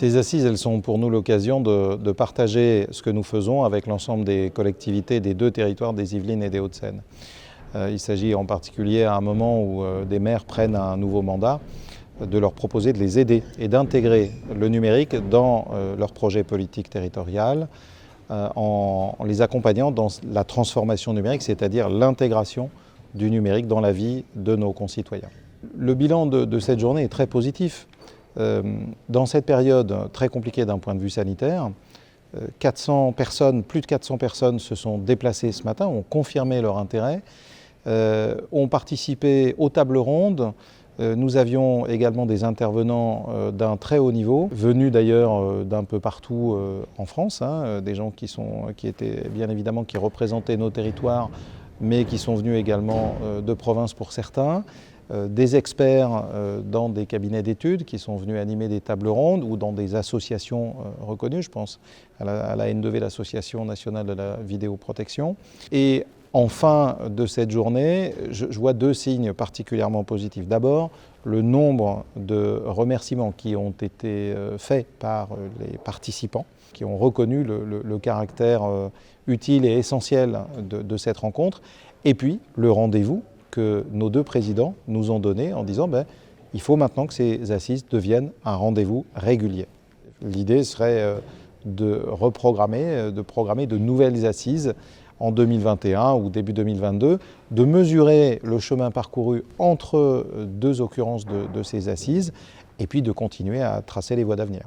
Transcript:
Ces assises, elles sont pour nous l'occasion de partager ce que nous faisons avec l'ensemble des collectivités des deux territoires des Yvelines et des Hauts-de-Seine. Il s'agit en particulier à un moment où des maires prennent un nouveau mandat, de leur proposer de les aider et d'intégrer le numérique dans leur projet politique territorial en les accompagnant dans la transformation numérique, c'est-à-dire l'intégration du numérique dans la vie de nos concitoyens. Le bilan de cette journée est très positif. Dans cette période très compliquée d'un point de vue sanitaire, plus de 400 personnes se sont déplacées ce matin, ont confirmé leur intérêt, ont participé aux tables rondes. Nous avions également des intervenants d'un très haut niveau, venus d'ailleurs d'un peu partout en France, des gens qui étaient bien évidemment qui représentaient nos territoires, mais qui sont venus également de province pour certains. Des experts dans des cabinets d'études qui sont venus animer des tables rondes ou dans des associations reconnues, je pense à la N2V, l'Association nationale de la vidéoprotection. Et en fin de cette journée, je vois deux signes particulièrement positifs. D'abord, le nombre de remerciements qui ont été faits par les participants, qui ont reconnu le caractère utile et essentiel de cette rencontre, et puis le rendez-vous que nos deux présidents nous ont donné en disant il faut maintenant que ces assises deviennent un rendez-vous régulier. L'idée serait de programmer de nouvelles assises en 2021 ou début 2022, de mesurer le chemin parcouru entre deux occurrences de ces assises et puis de continuer à tracer les voies d'avenir.